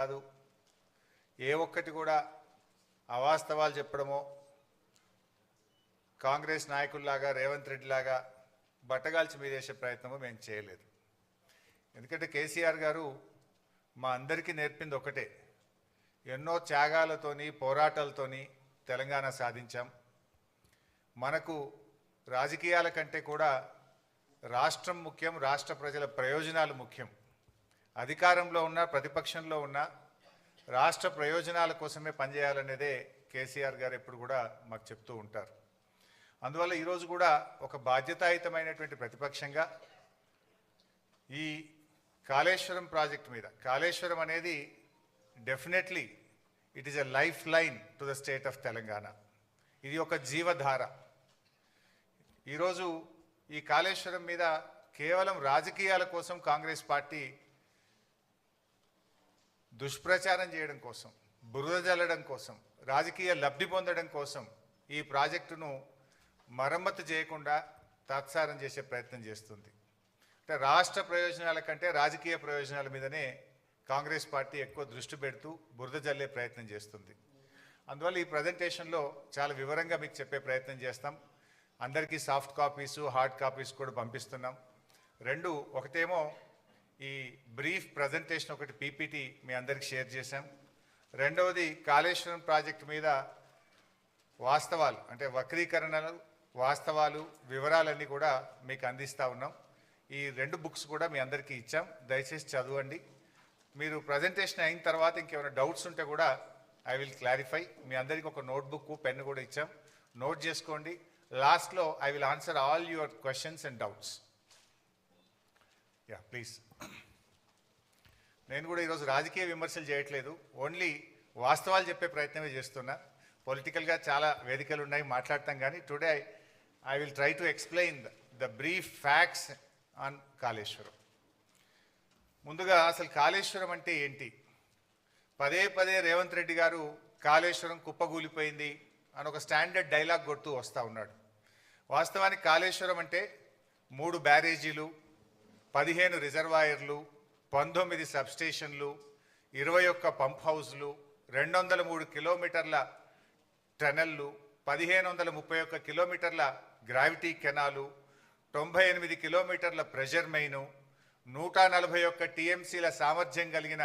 కాదు, ఏ ఒక్కటి కూడా అవాస్తవాలు చెప్పడమో కాంగ్రెస్ నాయకుల్లాగా రేవంత్ రెడ్డి లాగా బట్టగాల్చి మీదేసే ప్రయత్నమో మేము చేయలేదు. ఎందుకంటే కేసీఆర్ గారు మా అందరికీ నేర్పింది ఒకటే, ఎన్నో త్యాగాలతోని పోరాటాలతోని తెలంగాణ సాధించాం. మనకు రాజకీయాల కంటే కూడా రాష్ట్రం ముఖ్యం, రాష్ట్ర ప్రజల ప్రయోజనాలు ముఖ్యం. అధికారంలో ఉన్న ప్రతిపక్షంలో ఉన్న రాష్ట్ర ప్రయోజనాల కోసమే పనిచేయాలనేదే కేసీఆర్ గారు ఎప్పుడు కూడా మాకు చెప్తూ ఉంటారు. అందువల్ల ఈరోజు కూడా ఒక బాధ్యతాయుతమైనటువంటి ప్రతిపక్షంగా ఈ కాళేశ్వరం ప్రాజెక్టు మీద, కాళేశ్వరం అనేది definitely it is a life line to the state of Telangana. ఇది ఒక జీవధార. ఈరోజు ఈ కాళేశ్వరం మీద కేవలం రాజకీయాల కోసం కాంగ్రెస్ పార్టీ దుష్ప్రచారం చేయడం కోసం, బురద జల్లడం కోసం, రాజకీయ లబ్ధి పొందడం కోసం ఈ ప్రాజెక్టును మరమ్మతు చేయకుండా తాత్సారం చేసే ప్రయత్నం చేస్తుంది. అంటే రాష్ట్ర ప్రయోజనాల కంటే రాజకీయ ప్రయోజనాల మీదనే కాంగ్రెస్ పార్టీ ఎక్కువ దృష్టి పెడుతూ బురద జల్లే ప్రయత్నం చేస్తుంది. అందువల్ల ఈ ప్రజెంటేషన్లో చాలా వివరంగా మీకు చెప్పే ప్రయత్నం చేస్తాం. అందరికీ సాఫ్ట్ కాపీసు, హార్డ్ కాపీస్ కూడా పంపిస్తున్నాం. రెండు, ఒకటేమో ఈ బ్రీఫ్ ప్రజెంటేషన్, ఒకటి పీపీటీ మీ అందరికి షేర్ చేశాం. రెండవది కాళేశ్వరం ప్రాజెక్టు మీద వాస్తవాలు, అంటే వక్రీకరణలు, వాస్తవాలు, వివరాలన్నీ కూడా మీకు అందిస్తూ ఉన్నాం. ఈ రెండు బుక్స్ కూడా మీ అందరికీ ఇచ్చాం, దయచేసి చదవండి. మీరు ప్రజెంటేషన్ అయిన తర్వాత ఇంకేమైనా డౌట్స్ ఉంటే కూడా ఐ విల్ క్లారిఫై. మీ అందరికీ ఒక నోట్బుక్, పెన్ కూడా ఇచ్చాం, నోట్ చేసుకోండి. లాస్ట్లో I will answer all your questions and doubts. Yeah please. నేను కూడా ఈరోజు రాజకీయ విమర్శలు చేయట్లేదు, ఓన్లీ వాస్తవాలు చెప్పే ప్రయత్నమే చేస్తున్నా. పొలిటికల్గా చాలా వేదికలు ఉన్నాయి, మాట్లాడతాం, కానీ today I will try to explain the brief facts on Kaleshwaram. ముందుగా అసలు కాళేశ్వరం అంటే ఏంటి? పదే పదే రేవంత్ రెడ్డి గారు కాళేశ్వరం కుప్పగూలిపోయింది అని ఒక స్టాండర్డ్ డైలాగ్ కొడుతూ వస్తూ ఉన్నాడు. వాస్తవానికి కాళేశ్వరం అంటే 3 బ్యారేజీలు, 15 రిజర్వాయర్లు, 19 సబ్స్టేషన్లు, 21 పంప్ హౌస్లు, 203 కిలోమీటర్ల టనెల్లు, 1531 కిలోమీటర్ల గ్రావిటీ కెనాలు, 98 కిలోమీటర్ల ప్రెషర్ మెయిను, 141 టీఎంసీల సామర్థ్యం కలిగిన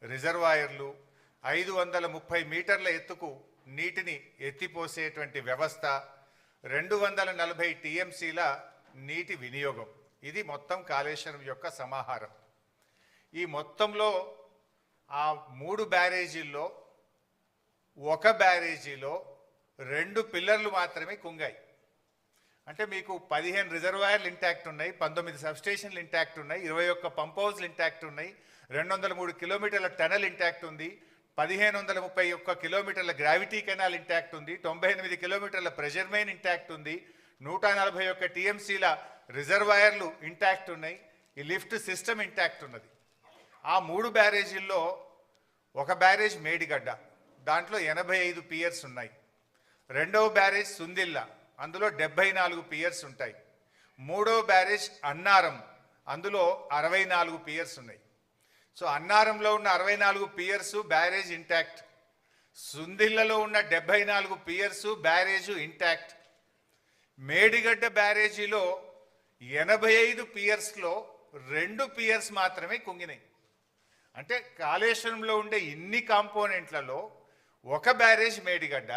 రిజర్వాయర్లు, 530 మీటర్ల ఎత్తుకు నీటిని ఎత్తిపోసేటువంటి వ్యవస్థ, 240 టీఎంసీల నీటి వినియోగం. ఇది మొత్తం కాళేశ్వరం యొక్క సమాహారం. ఈ మొత్తంలో ఆ 3 బ్యారేజీల్లో ఒక బ్యారేజీలో 2 పిల్లర్లు మాత్రమే కుంగాయి. అంటే మీకు 15 రిజర్వాయర్లు ఇంటాక్ట్ ఉన్నాయి, 19 సబ్స్టేషన్లు ఇంటాక్ట్ ఉన్నాయి, 21 పంప్ హౌస్లు ఇంటాక్ట్ ఉన్నాయి, 203 కిలోమీటర్ల టనల్ ఇంటాక్ట్ ఉంది, 1531 కిలోమీటర్ల గ్రావిటీ కెనాల్ ఇంటాక్ట్ ఉంది, 98 కిలోమీటర్ల ప్రెషర్ మెయిన్ ఇంటాక్ట్ ఉంది, 141 టీఎంసీల రిజర్వాయర్లు ఇంటాక్ట్ ఉన్నాయి, ఈ లిఫ్ట్ సిస్టమ్ ఇంటాక్ట్ ఉన్నది. ఆ 3 బ్యారేజీల్లో ఒక బ్యారేజ్ మేడిగడ్డ, దాంట్లో 85 పియర్స్ ఉన్నాయి. రెండవ బ్యారేజ్ సుందిల్లా, అందులో 74 పియర్స్ ఉంటాయి. మూడవ బ్యారేజ్ అన్నారం, అందులో 64 పియర్స్ ఉన్నాయి. సో అన్నారంలో ఉన్న 64 పియర్సు బ్యారేజ్ ఇంటాక్ట్, సుందిల్లలో ఉన్న 74 పియర్సు బ్యారేజు ఇంటాక్ట్. మేడిగడ్డ బ్యారేజీలో 85 పియర్స్లో 2 పియర్స్ మాత్రమే కుంగినాయి. అంటే కాళేశ్వరంలో ఉండే ఇన్ని కాంపోనెంట్లలో ఒక బ్యారేజ్ మేడిగడ్డ,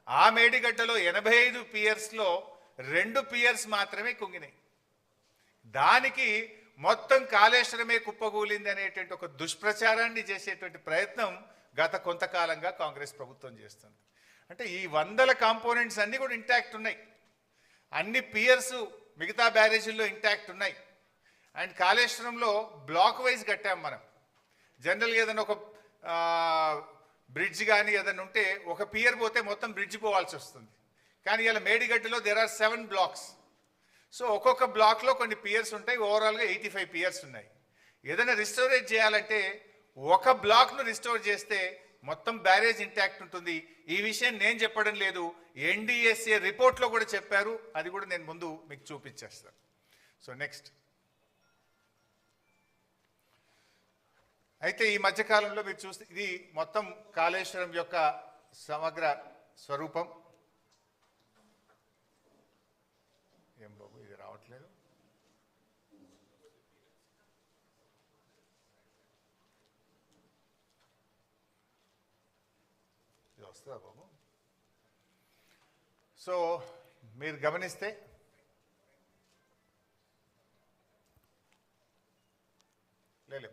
ఆ మేడిగడ్డలో 85 పియర్స్లో 2 పియర్స్ మాత్రమే కుంగినాయి. దానికి మొత్తం కాళేశ్వరమే కుప్పగూలింది అనేటువంటి ఒక దుష్ప్రచారాన్ని చేసేటువంటి ప్రయత్నం గత కొంతకాలంగా కాంగ్రెస్ ప్రభుత్వం చేస్తుంది. అంటే ఈ 100 కాంపోనెంట్స్ అన్నీ కూడా ఇంటాక్ట్ ఉన్నాయి, అన్ని పియర్స్ మిగతా బ్యారేజీల్లో ఇంటాక్ట్ ఉన్నాయి. అండ్ కాళేశ్వరంలో బ్లాక్ వైజ్ కట్టాం మనం. జనరల్గా ఏదైనా ఒక బ్రిడ్జ్ కానీ ఏదైనా ఉంటే ఒక పియర్ పోతే మొత్తం బ్రిడ్జ్ పోవాల్సి వస్తుంది. కానీ ఇలా మేడిగడ్డలో దేర్ ఆర్ 7 బ్లాక్స్. సో ఒక్కొక్క బ్లాక్లో కొన్ని పియర్స్ ఉంటాయి, ఓవరాల్గా 85 పియర్స్ ఉన్నాయి. ఏదైనా రిస్టోరేజ్ చేయాలంటే ఒక బ్లాక్ను రిస్టోర్ చేస్తే మొత్తం బ్యారేజ్ ఇంటాక్ట్ ఉంటుంది. ఈ విషయం నేను చెప్పడం లేదు, ఎన్డీఎస్ఏ రిపోర్ట్లో కూడా చెప్పారు, అది కూడా నేను ముందు మీకు చూపించేస్తాను. సో నెక్స్ట్, అయితే ఈ మధ్యకాలంలో మీరు చూస్తే ఇది మొత్తం కాళేశ్వరం యొక్క సమగ్ర స్వరూపం. ఏం బాబు ఇది రావట్లేదు. ఇది వస్తుందా బాబు? సో మీరు గమనిస్తే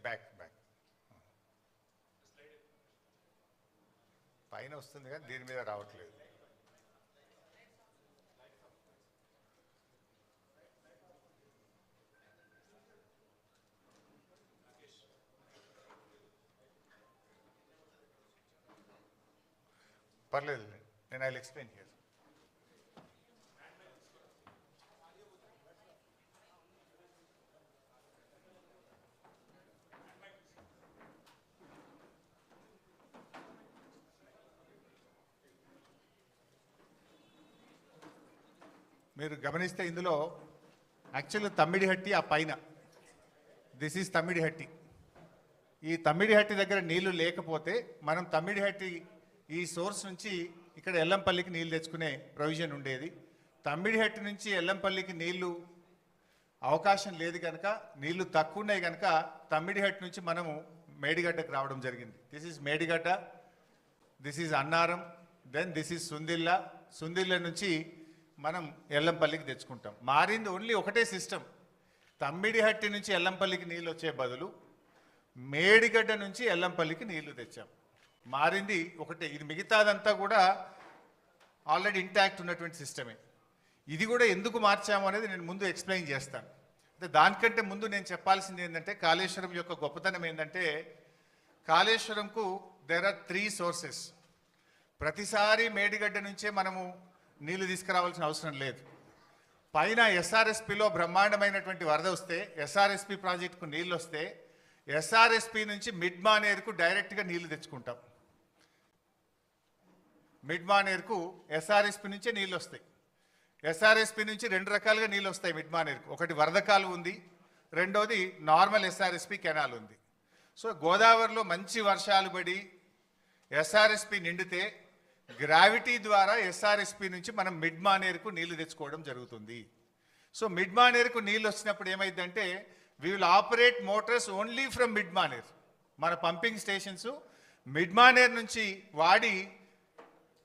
బ్యాక్ పైన వస్తుంది కానీ దీని మీద రావట్లేదు. పర్లేదు, నేను ఐ విల్ ఎక్స్ప్లెయిన్ హియర్. మీరు గమనిస్తే ఇందులో యాక్చువల్గా తమ్మిడిహట్టి ఆ పైన, దిస్ ఈజ్ తమ్మిడిహట్టి. ఈ తమ్మిడిహట్టి దగ్గర నీళ్లు లేకపోతే మనం తమ్మిడిహట్టి ఈ సోర్స్ నుంచి ఇక్కడ ఎల్లంపల్లికి నీళ్ళు తెచ్చుకునే ప్రొవిజన్ ఉండేది. తమ్మిడిహట్టి నుంచి ఎల్లంపల్లికి నీళ్లు అవకాశం లేదు కనుక, నీళ్లు తక్కువ ఉన్నాయి కనుక తమ్మిడిహట్టి నుంచి మనము మేడిగడ్డకు రావడం జరిగింది. This is Medigadda, this is Annaram, then this is Sundilla. Sundilla నుంచి మనం ఎల్లంపల్లికి తెచ్చుకుంటాం. మారింది ఓన్లీ ఒకటే సిస్టమ్. తమ్మిడిహట్టి నుంచి ఎల్లంపల్లికి నీళ్ళు వచ్చే బదులు మేడిగడ్డ నుంచి ఎల్లంపల్లికి నీళ్లు తెచ్చాం. మారింది ఒకటే. ఇది మిగతాదంతా కూడా ఆల్రెడీ ఇంటాక్ట్ ఉన్నటువంటి సిస్టమే. ఇది కూడా ఎందుకు మార్చాము అనేది నేను ముందు ఎక్స్ప్లెయిన్ చేస్తాను. అంటే దానికంటే ముందు నేను చెప్పాల్సింది ఏంటంటే, కాళేశ్వరం యొక్క గొప్పతనం ఏంటంటే, కాళేశ్వరంకు దేర్ ఆర్ 3 సోర్సెస్. ప్రతిసారి మేడిగడ్డ నుంచే మనము నీళ్లు తీసుకురావాల్సిన అవసరం లేదు. పైన ఎస్ఆర్ఎస్పిలో బ్రహ్మాండమైనటువంటి వరద వస్తే, ఎస్ఆర్ఎస్పి ప్రాజెక్టుకు నీళ్ళు వస్తే, ఎస్ఆర్ఎస్పి నుంచి మిడ్ మానేరుకు డైరెక్ట్గా నీళ్లు తెచ్చుకుంటాం. మిడ్ మానేరుకు ఎస్ఆర్ఎస్పి నుంచే నీళ్ళు వస్తాయి. ఎస్ఆర్ఎస్పి నుంచి 2 రకాలుగా నీళ్ళు వస్తాయి మిడ్ మానేరుకు. ఒకటి వరద కాలువ ఉంది, రెండోది నార్మల్ ఎస్ఆర్ఎస్పి కెనాల్ ఉంది. సో గోదావరిలో మంచి వర్షాలు పడి ఎస్ఆర్ఎస్పి నిండితే గ్రావిటీ ద్వారా ఎస్ఆర్ఎస్పి నుంచి మనం మిడ్ మానేరుకు నీళ్లు తెచ్చుకోవడం జరుగుతుంది. సో మిడ్ మానేరుకు నీళ్ళు వచ్చినప్పుడు ఏమైందంటే, we will operate Motors only from mid Maner. మన పంపింగ్ స్టేషన్స్ మిడ్ మానేర్ నుంచి వాడి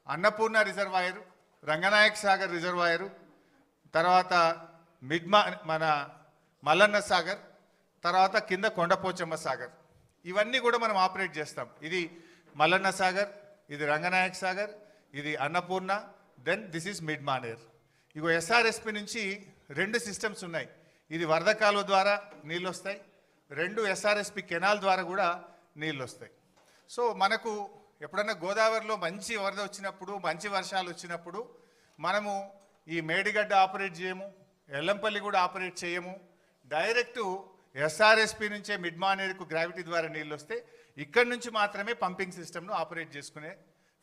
అన్నపూర్ణ రిజర్వాయరు, రంగనాయక సాగర్ రిజర్వాయరు, తర్వాత మన మల్లన్న సాగర్, తర్వాత కింద కొండపోచమ్మ సాగర్, ఇవన్నీ కూడా మనం ఆపరేట్ చేస్తాం. ఇది మల్లన్న సాగర్, ఇది రంగనాయక సాగర్, ఇది Annapurna, then this is Mid Manair. ఇగో ఎస్ఆర్ఎస్పి నుంచి 2 సిస్టమ్స్ ఉన్నాయి. ఇది వరద కాలువ ద్వారా నీళ్ళు వస్తాయి, 2 ఎస్ఆర్ఎస్పి కెనాల్ ద్వారా కూడా నీళ్ళు వస్తాయి. సో మనకు ఎప్పుడన్నా గోదావరిలో మంచి వరద వచ్చినప్పుడు, మంచి వర్షాలు వచ్చినప్పుడు మనము ఈ మేడిగడ్డ ఆపరేట్ చేయము, ఎల్లంపల్లి కూడా ఆపరేట్ చేయము. డైరెక్టు ఎస్ఆర్ఎస్పి నుంచే మిడ్ మానేరుకు గ్రావిటీ ద్వారా నీళ్ళు వస్తే ఇక్కడి నుంచి మాత్రమే పంపింగ్ సిస్టమ్ను ఆపరేట్ చేసుకునే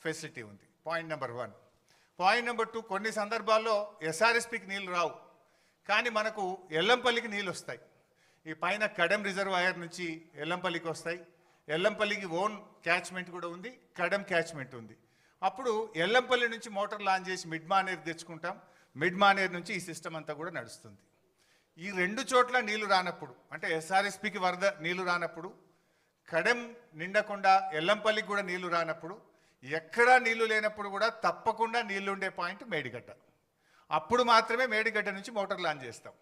ఫెసిలిటీ ఉంది. Point number 1. పాయింట్ నెంబర్ 2, కొన్ని సందర్భాల్లో ఎస్ఆర్ఎస్పికి నీళ్ళు రావు, కానీ మనకు ఎల్లంపల్లికి నీళ్ళు వస్తాయి. ఈ పైన కడెం రిజర్వాయర్ నుంచి ఎల్లంపల్లికి వస్తాయి. ఎల్లంపల్లికి ఓన్ క్యాచ్మెంట్ కూడా ఉంది, కడెం క్యాచ్మెంట్ ఉంది. అప్పుడు ఎల్లంపల్లి నుంచి మోటార్ లాంచ్ చేసి మిడ్ మానేరు తెచ్చుకుంటాం. మిడ్ మానేరు నుంచి ఈ సిస్టమ్ అంతా కూడా నడుస్తుంది. ఈ 2 చోట్ల నీళ్లు రానప్పుడు, అంటే ఎస్ఆర్ఎస్పికి వరద నీళ్లు రానప్పుడు, కడెం నిండకుండా ఎల్లంపల్లికి కూడా నీళ్లు రానప్పుడు, ఎక్కడా నీళ్లు లేనప్పుడు కూడా తప్పకుండా నీళ్లు ఉండే పాయింట్ మేడిగడ్డ. అప్పుడు మాత్రమే మేడిగడ్డ నుంచి మోటార్ లాంచ్ చేస్తాం.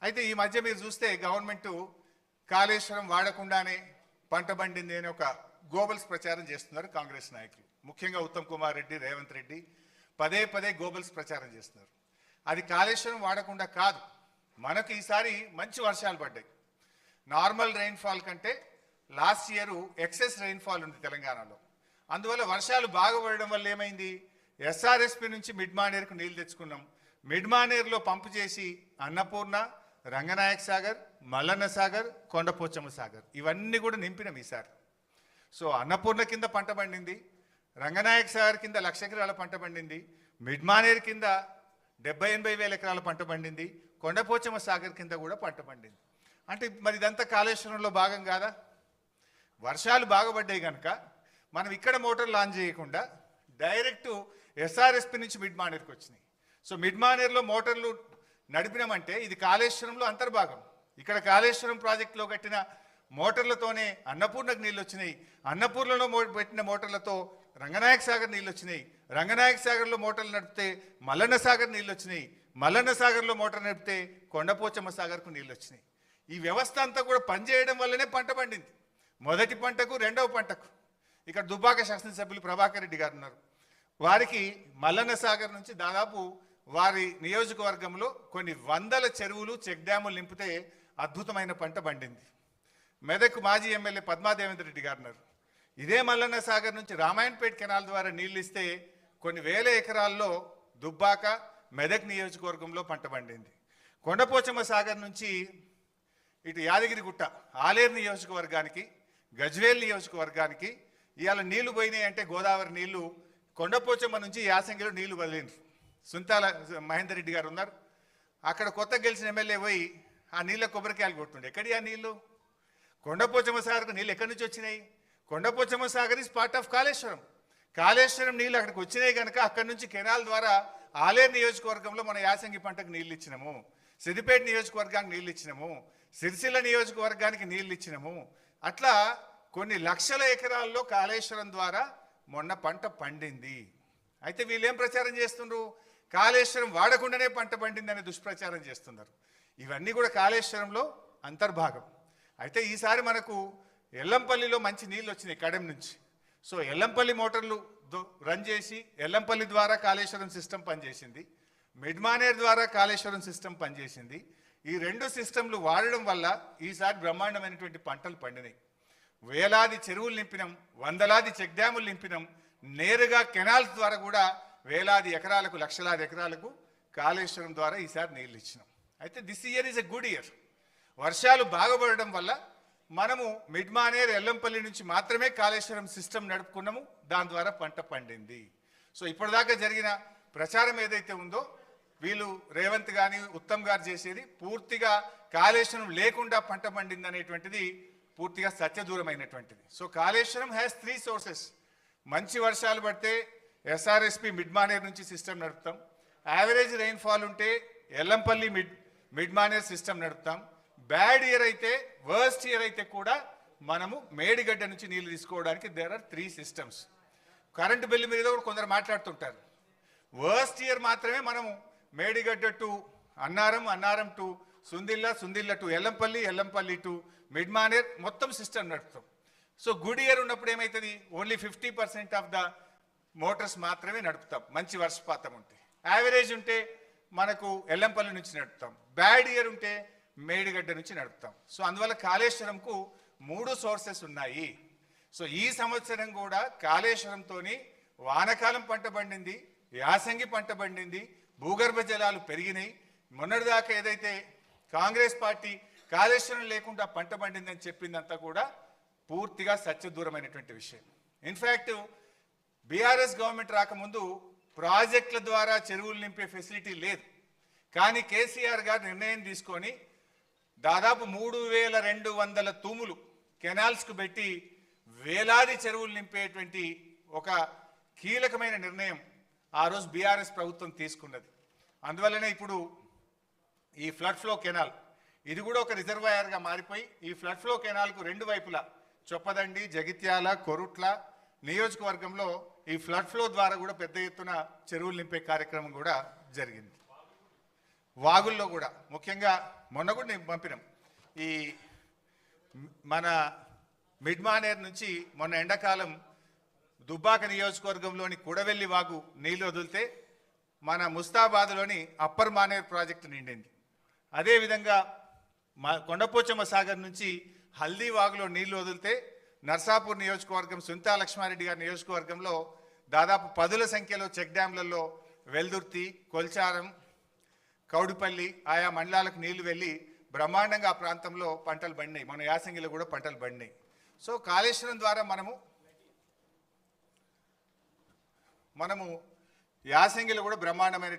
అయితే ఈ మధ్య మీరు చూస్తే గవర్నమెంట్ కాళేశ్వరం వాడకుండానే పంట పండింది అని ఒక గోబల్స్ ప్రచారం చేస్తున్నారు కాంగ్రెస్ నాయకులు. ముఖ్యంగా ఉత్తమ్ కుమార్ రెడ్డి, రేవంత్ రెడ్డి పదే గోబల్స్ ప్రచారం చేస్తున్నారు. అది కాళేశ్వరం వాడకుండా కాదు, మనకు ఈసారి మంచి వర్షాలు పడ్డాయి. నార్మల్ రెయిన్ఫాల్ కంటే లాస్ట్ ఇయర్ ఎక్సెస్ రెయిన్ఫాల్ ఉంది తెలంగాణలో. అందువల్ల వర్షాలు బాగా పడడం వల్ల ఏమైంది, ఎస్ఆర్ఎస్పి నుంచి మిడ్ మానేరుకు నీళ్ళు తెచ్చుకున్నాం. మిడ్ మానేరులో పంపు చేసి అన్నపూర్ణ, రంగనాయక సాగర్, మల్లన్న సాగర్, కొండపోచమ్మ సాగర్ ఇవన్నీ కూడా నింపినాం ఈసారి. సో అన్నపూర్ణ కింద పంట పండింది, రంగనాయక సాగర్ కింద 1,00,000 ఎకరాల పంట పండింది, మిడ్ మానేరు కింద 70-80 వేల ఎకరాల పంట పండింది, కొండపోచమ్మ సాగర్ కింద కూడా పంట పండింది. అంటే మరి ఇదంతా కాళేశ్వరంలో భాగం కాదా? వర్షాలు బాగుపడ్డాయి కనుక మనం ఇక్కడ మోటార్ లాంచ్ చేయకుండా డైరెక్ట్ ఎస్ఆర్ఎస్పి నుంచి మిడ్ మానేర్కి వచ్చినాయి. సో మిడ్ మానేర్లో మోటార్లు నడిపినామంటే ఇది కాళేశ్వరంలో అంతర్భాగం. ఇక్కడ కాళేశ్వరం ప్రాజెక్టులో కట్టిన మోటార్లతోనే అన్నపూర్ణకు నీళ్ళు వచ్చినాయి, అన్నపూర్ణలో పెట్టిన మోటార్లతో రంగనాయక సాగర్ నీళ్ళు వచ్చినాయి, రంగనాయక సాగర్లో మోటార్లు నడిపితే మల్లన్న సాగర్ నీళ్ళు వచ్చినాయి, మల్లన్న సాగర్లో మోటార్ నడిపితే కొండపోచమ్మ సాగర్కు నీళ్ళు వచ్చినాయి. ఈ వ్యవస్థ అంతా కూడా పనిచేయడం వల్లనే పంట పండింది. మొదటి పంటకు రెండవ పంటకు. ఇక్కడ దుబ్బాక శాసనసభ్యులు ప్రభాకర్ రెడ్డి గారు ఉన్నారు. వారికి మల్లన్న సాగర్ నుంచి దాదాపు వారి నియోజకవర్గంలో కొన్ని వందల చెరువులు చెక్ డ్యాములు నింపితే అద్భుతమైన పంట పండింది. మెదక్ మాజీ ఎమ్మెల్యే పద్మాదేవేంద్ర రెడ్డి గారు ఉన్నారు. ఇదే మల్లన్న సాగర్ నుంచి రామాయణపేట కెనాల్ ద్వారా నీళ్ళు ఇస్తే కొన్ని వేల ఎకరాల్లో దుబ్బాక మెదక్ నియోజకవర్గంలో పంట పండింది. కొండపోచమ్మ సాగర్ నుంచి ఇటు యాదగిరిగుట్ట ఆలేరు నియోజకవర్గానికి, గజ్వేల్ నియోజకవర్గానికి ఇవాళ నీళ్లు పోయినాయి అంటే గోదావరి నీళ్లు కొండపోచమ్మ నుంచి యాసంగిలో నీళ్లు వదిలిండ్రు. సుంతాల మహేందర్ రెడ్డి గారు ఉన్నారు. అక్కడ కొత్త గెలిచిన ఎమ్మెల్యే పోయి ఆ నీళ్ళ కొబ్బరికాయలు కొట్టుండే. ఎక్కడి ఆ నీళ్లు? కొండపోచమ్మ సాగర్కు నీళ్ళు ఎక్కడి నుంచి వచ్చినాయి? Kondapochamma Sagar is part of Kaleshwaram. Kaleshwaram నీళ్ళు అక్కడికి వచ్చినాయి కనుక అక్కడి నుంచి కెనాల్ ద్వారా ఆలేరు నియోజకవర్గంలో మన యాసంగి పంటకు నీళ్ళు ఇచ్చినాము, సిద్దిపేట నియోజకవర్గానికి నీళ్ళు ఇచ్చినాము, సిరిసిల్ల నియోజకవర్గానికి నీళ్ళు ఇచ్చినాము. అట్లా కొన్ని లక్షల ఎకరాల్లో కాళేశ్వరం ద్వారా మొన్న పంట పండింది. అయితే వీళ్ళు ఏం ప్రచారం చేస్తున్నారు? కాళేశ్వరం వాడకుండానే పంట పండిందనే దుష్ప్రచారం చేస్తున్నారు. ఇవన్నీ కూడా కాళేశ్వరంలో అంతర్భాగం. అయితే ఈసారి మనకు ఎల్లంపల్లిలో మంచి నీళ్ళు వచ్చినాయి కడెం నుంచి. సో ఎల్లంపల్లి మోటార్లు రన్ చేసి ఎల్లంపల్లి ద్వారా కాళేశ్వరం సిస్టమ్ పనిచేసింది, మిడ్మానేర్ ద్వారా కాళేశ్వరం సిస్టమ్ పనిచేసింది. ఈ రెండు సిస్టంలు వాడడం వల్ల ఈసారి బ్రహ్మాండమైనటువంటి పంటలు పండినాయి. వేలాది చెరువులు నింపినాం, వందలాది చెక్ డ్యాములు నింపినాం, నేరుగా కెనాల్స్ ద్వారా కూడా వేలాది ఎకరాలకు లక్షలాది ఎకరాలకు కాళేశ్వరం ద్వారా ఈసారి నీళ్ళు ఇచ్చినాం. అయితే this year is a good year. వర్షాలు బాగుపడడం వల్ల మనము మిడ్మానేర్ ఎల్లంపల్లి నుంచి మాత్రమే కాళేశ్వరం సిస్టమ్ నడుపుకున్నాము, దాని ద్వారా పంట పండింది. సో ఇప్పటిదాకా జరిగిన ప్రచారం ఏదైతే ఉందో వీళ్ళు రేవంత్ కానీ ఉత్తమ్ గారు చేసేది పూర్తిగా కాళేశ్వరం లేకుండా పంట పండింది అనేటువంటిది పూర్తిగా సత్యదూరమైనటువంటిది. So Kaleshwaram has 3 sources. మంచి వర్షాలు పడితే ఎస్ఆర్ఎస్పి మిడ్మానేర్ నుంచి సిస్టమ్ నడుపుతాం, యావరేజ్ రెయిన్ఫాల్ ఉంటే ఎల్లంపల్లి మిడ్మానేర్ సిస్టమ్ నడుపుతాం, బ్యాడ్ ఇయర్ అయితే వర్స్ట్ ఇయర్ అయితే కూడా మనము మేడిగడ్డ నుంచి నీళ్లు తీసుకోవడానికి there are 3 systems. Current bill మీద కూడా కొందరు మాట్లాడుతుంటారు. వర్స్ట్ ఇయర్ మాత్రమే మనము Medigadda to Annaram, Annaram to Sundilla, Sundilla to Yellampalli, Yellampalli to Mid Manair మొత్తం సిస్టమ్ నడుపుతాం. సో గుడ్ ఇయర్ ఉన్నప్పుడు ఏమవుతుంది? ఓన్లీ 50% ఆఫ్ ద మోటార్స్ మాత్రమే నడుపుతాం మంచి వర్షపాతం ఉంటే. యావరేజ్ ఉంటే మనకు ఎల్లంపల్లి నుంచి నడుపుతాం, బ్యాడ్ ఇయర్ ఉంటే మేడిగడ్డ నుంచి నడుపుతాం. సో అందువల్ల కాళేశ్వరంకు 3 సోర్సెస్ ఉన్నాయి. సో ఈ సంవత్సరం కూడా కాళేశ్వరంతోని వానకాలం పంట పండింది, యాసంగి పంట పండింది, భూగర్భ జలాలు పెరిగినాయి. మొన్నటిదాకా ఏదైతే కాంగ్రెస్ పార్టీ కాళేశ్వరం లేకుండా పంట పండిందని చెప్పిందంతా కూడా పూర్తిగా సత్యదూరమైనటువంటి విషయం. ఇన్ఫ్యాక్ట్ బీఆర్ఎస్ గవర్నమెంట్ రాకముందు ప్రాజెక్టుల ద్వారా చెరువులు నింపే ఫెసిలిటీ లేదు. కానీ కేసీఆర్ గారు నిర్ణయం తీసుకొని దాదాపు 3200 తూములు కెనాల్స్కు పెట్టి వేలాది చెరువులు నింపేటువంటి ఒక కీలకమైన నిర్ణయం ఆ రోజు బీఆర్ఎస్ ప్రభుత్వం తీసుకున్నది. అందువల్లనే ఇప్పుడు ఈ ఫ్లడ్ ఫ్లో కెనాల్ ఇది కూడా ఒక రిజర్వాయర్గా మారిపోయి ఈ ఫ్లడ్ ఫ్లో కెనాల్కు 2 వైపులా చొప్పదండి, జగిత్యాల, కొరుట్ల నియోజకవర్గంలో ఈ ఫ్లడ్ ఫ్లో ద్వారా కూడా పెద్ద ఎత్తున చెరువులు నింపే కార్యక్రమం కూడా జరిగింది. వాగుల్లో కూడా ముఖ్యంగా మొన్న కూడా నేను పంపినాం. ఈ మన మిడ్మానేర్ నుంచి మొన్న ఎండాకాలం దుబ్బాక నియోజకవర్గంలోని కుడవెల్లి వాగు నీళ్లు వదిలితే మన ముస్తాబాద్లోని అప్పర్ మానేర్ ప్రాజెక్టు నిండింది. అదేవిధంగా కొండపోచమ్మ సాగర్ నుంచి హల్దీ వాగులో నీళ్లు వదిలితే నర్సాపూర్ నియోజకవర్గం సుంతా లక్ష్మారెడ్డి గారి నియోజకవర్గంలో దాదాపు 10ల సంఖ్యలో చెక్ డ్యాంలలో వెల్దుర్తి, కొల్చారం, కౌడిపల్లి ఆయా మండలాలకు నీళ్లు వెళ్ళి బ్రహ్మాండంగా ఆ ప్రాంతంలో పంటలు పండినాయి. మన యాసంగిలో కూడా పంటలు పండినాయి. సో కాళేశ్వరం ద్వారా మనము యాసంగిలో కూడా బ్రహ్మాండమైనటువంటి